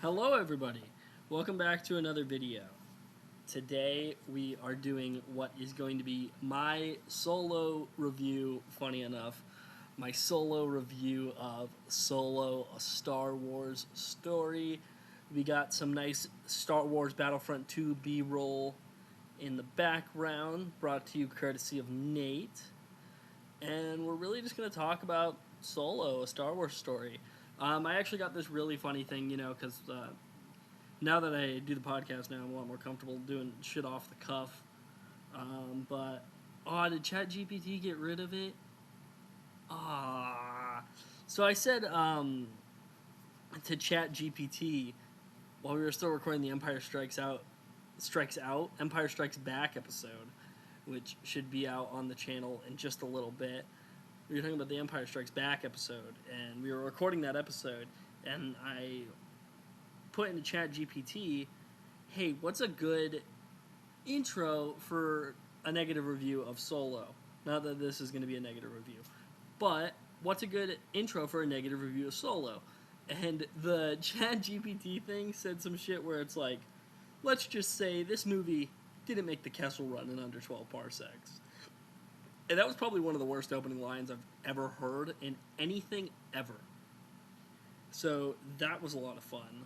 Hello everybody, welcome back to another video. Today we are doing what is going to be my solo review, funny enough, my solo review of Solo, a Star Wars story. We got some nice Star Wars Battlefront 2 B-roll in the background, brought to you courtesy of Nate. And we're really just going to talk about Solo, a Star Wars story. I actually got this really funny thing, because now that I do the podcast now, I'm a lot more comfortable doing shit off the cuff. Did ChatGPT get rid of it? So I said to ChatGPT while we were still recording the Empire Strikes Back episode, which should be out on the channel in just a little bit. We were talking about the Empire Strikes Back episode, and we were recording that episode, and I put into ChatGPT, hey, what's a good intro for a negative review of Solo? Not that this is going to be a negative review, but what's a good intro for a negative review of Solo? And the ChatGPT thing said some shit where it's like, let's just say this movie didn't make the Kessel Run in under 12 parsecs. And that was probably one of the worst opening lines I've ever heard in anything ever. So that was a lot of fun.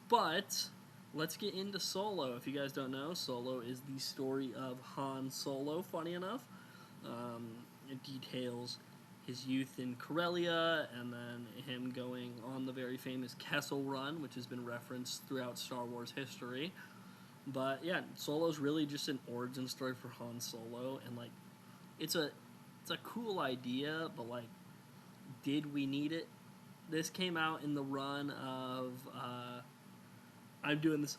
But let's get into Solo. If you guys don't know, Solo is the story of Han Solo, funny enough. It details his youth in Corellia, and then him going on the very famous Kessel Run, which has been referenced throughout Star Wars history. But yeah, Solo's really just an origin story for Han Solo, and it's a cool idea, but did we need it? This came out in the run of I'm doing this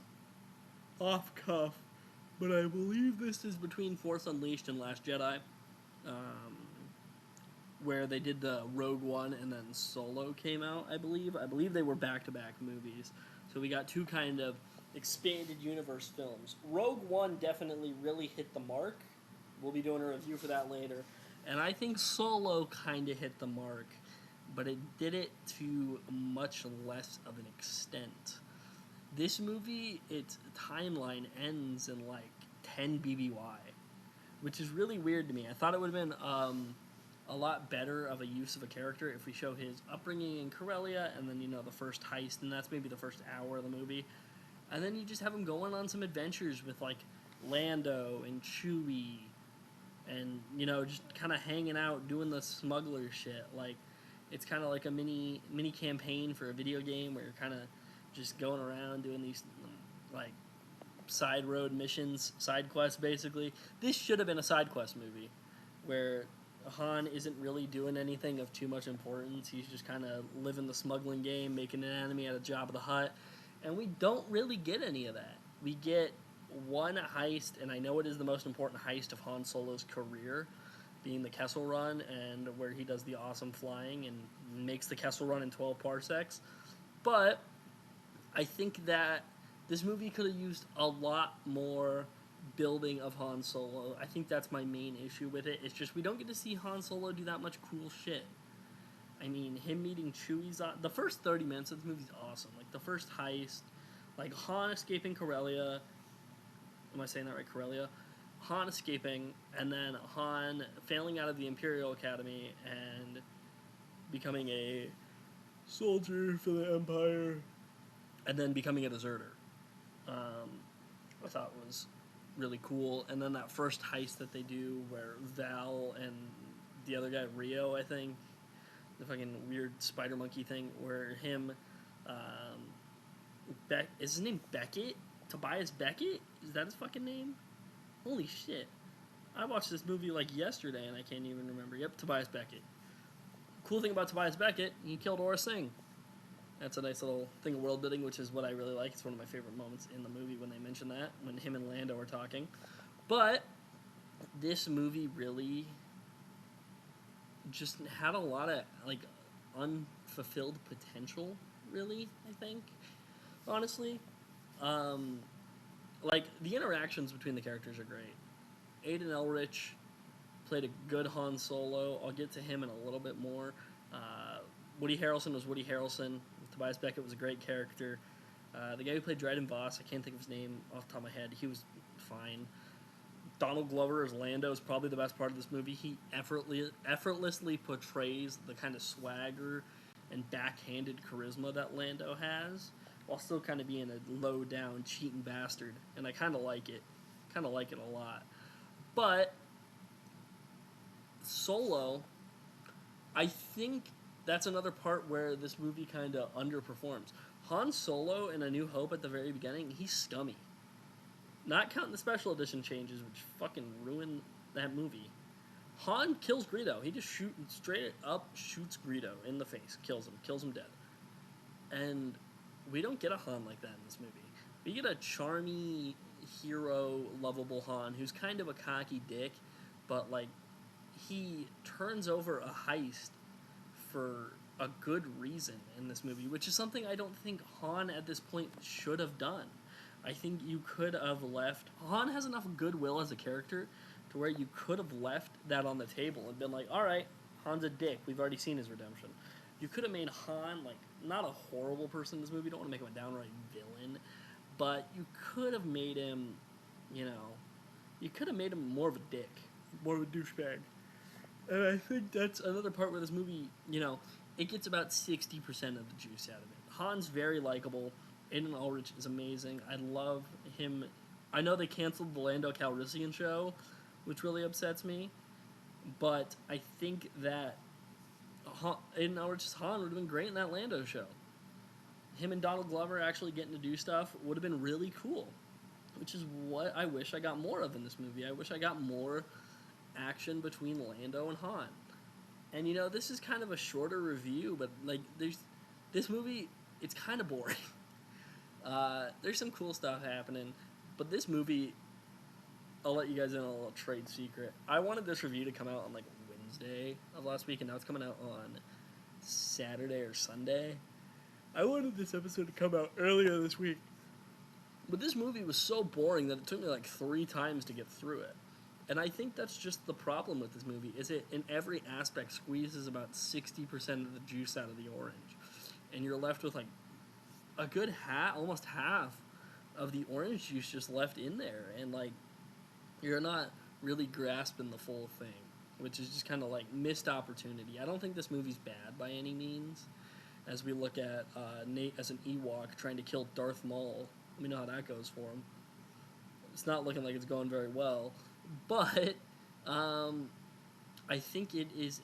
off cuff, but I believe this is between Force Unleashed and Last Jedi, where they did the Rogue One and then Solo came out. I believe they were back-to-back movies, so we got two kind of expanded universe films. Rogue One definitely really hit the mark. We'll be doing a review for that later. And I think Solo kind of hit the mark, but it did it to much less of an extent. This movie, its timeline ends in 10 BBY, which is really weird to me. I thought it would have been a lot better of a use of a character if we show his upbringing in Corellia and then, the first heist, and that's maybe the first hour of the movie. And then you just have him going on some adventures with, Lando and Chewie, and just kind of hanging out doing the smuggler shit. It's kind of like a mini campaign for a video game where you're kind of just going around doing these side road missions, side quests basically. This should have been a side quest movie where Han isn't really doing anything of too much importance. He's just kind of living the smuggling game, making an enemy at a Jabba the Hutt, and we don't really get any of that. We get one heist, and I know it is the most important heist of Han Solo's career, being the Kessel Run, and where he does the awesome flying and makes the Kessel Run in 12 parsecs. But I think that this movie could have used a lot more building of Han Solo. I think that's my main issue with it. It's just we don't get to see Han Solo do that much cool shit. I mean, him meeting Chewie's... the first 30 minutes of the movie's awesome. The first heist, Han escaping Corellia... Am I saying that right? Corellia? Han escaping, and then Han failing out of the Imperial Academy and becoming a soldier for the Empire, and then becoming a deserter. I thought was really cool. And then that first heist that they do where Val and the other guy, Rio, I think, the fucking weird spider monkey thing, where him, is his name Beckett? Tobias Beckett? Is that his fucking name? Holy shit. I watched this movie yesterday and I can't even remember. Yep, Tobias Beckett. Cool thing about Tobias Beckett, he killed Aurra Singh. That's a nice little thing of world building, which is what I really like. It's one of my favorite moments in the movie when they mention that, when him and Lando are talking. But this movie really just had a lot of unfulfilled potential, really, I think. Honestly. The interactions between the characters are great. Aiden Elrich played a good Han Solo. I'll get to him in a little bit more. Woody Harrelson was Woody Harrelson. Tobias Beckett was a great character. The guy who played Dryden Voss, I can't think of his name off the top of my head. He was fine. Donald Glover as Lando is probably the best part of this movie. He effortlessly portrays the kind of swagger and backhanded charisma that Lando has, while still kind of being a low-down, cheating bastard. And I kind of like it. Kind of like it a lot. But Solo, I think that's another part where this movie kind of underperforms. Han Solo in A New Hope at the very beginning, he's scummy. Not counting the special edition changes, which fucking ruined that movie. Han kills Greedo. He just straight up shoots Greedo in the face, kills him dead. And we don't get a Han like that in this movie. We get a charmy, hero, lovable Han who's kind of a cocky dick, but like he turns over a heist for a good reason in this movie, which is something I don't think Han at this point should have done. I think you could have left... Han has enough goodwill as a character to where you could have left that on the table and been like, alright, Han's a dick. We've already seen his redemption. You could have made Han, like, not a horrible person in this movie. You don't want to make him a downright villain. But you could have made him, you could have made him more of a dick. More of a douchebag. And I think that's another part where this movie, it gets about 60% of the juice out of it. Han's very likable. Aiden Ulrich is amazing. I love him. I know they canceled the Lando Calrissian show, which really upsets me. But I think that Aiden Ulrich's Han would have been great in that Lando show. Him and Donald Glover actually getting to do stuff would have been really cool. Which is what I wish I got more of in this movie. I wish I got more action between Lando and Han. And this is kind of a shorter review, but like this movie, it's kind of boring. There's some cool stuff happening, but this movie, I'll let you guys in on a little trade secret. I wanted this review to come out on like Wednesday of last week, and now it's coming out on Saturday or Sunday. I wanted this episode to come out earlier this week, but this movie was so boring that it took me like 3 times to get through it. And I think that's just the problem with this movie, is it in every aspect squeezes about 60% of the juice out of the orange. And you're left with like a good almost half of the orange juice just left in there. And like, you're not really grasping the full thing, which is just kind of like missed opportunity. I don't think this movie's bad by any means. As we look at Nate as an Ewok trying to kill Darth Maul. We know how that goes for him. It's not looking like it's going very well. But I think it is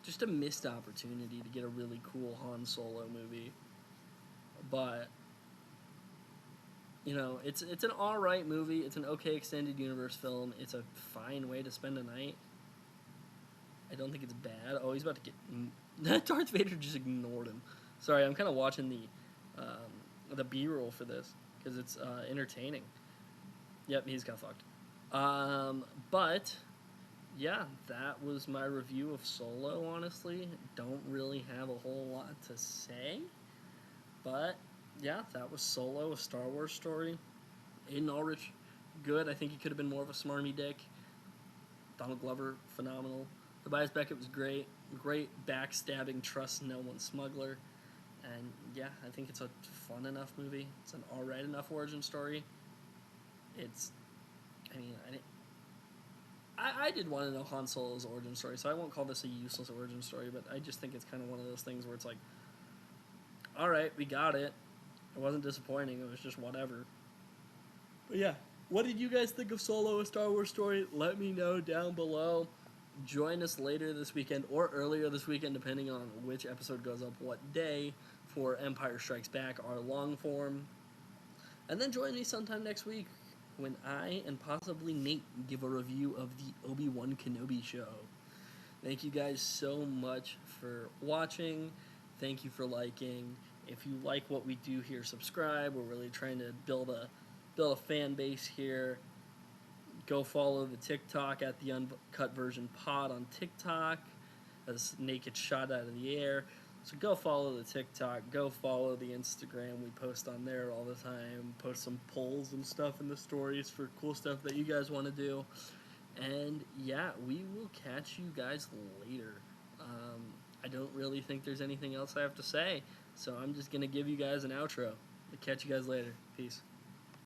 just a missed opportunity to get a really cool Han Solo movie. But it's an alright movie. It's an okay extended universe film. It's a fine way to spend a night. I don't think it's bad. Oh, he's about to get... Darth Vader just ignored him. Sorry, I'm kind of watching the B-roll for this because it's entertaining. Yep, he's got fucked. But yeah, that was my review of Solo, honestly. Don't really have a whole lot to say. But yeah, that was Solo, a Star Wars story. Aiden Ulrich, good. I think he could have been more of a smarmy dick. Donald Glover, phenomenal. Tobias Beckett was great. Great backstabbing, trust no one smuggler. And yeah, I think it's a fun enough movie. It's an alright enough origin story. I did want to know Han Solo's origin story, so I won't call this a useless origin story, but I just think it's kind of one of those things where it's like, alright, we got it. It wasn't disappointing, it was just whatever. But yeah, what did you guys think of Solo, a Star Wars story? Let me know down below. Join us later this weekend, or earlier this weekend, depending on which episode goes up what day, for Empire Strikes Back, our long form. And then join me sometime next week when I and possibly Nate give a review of the Obi-Wan Kenobi show. Thank you guys so much for watching. Thank you for liking. If you like what we do here, subscribe. We're really trying to build a fan base here. Go follow the TikTok at the Uncut Version Pod on TikTok. As Nate gets shot out of the air. So go follow the TikTok, go follow the Instagram. We post on there all the time. Post some polls and stuff in the stories for cool stuff that you guys want to do. And yeah, we will catch you guys later. I don't really think there's anything else I have to say. So I'm just going to give you guys an outro. Catch you guys later. Peace.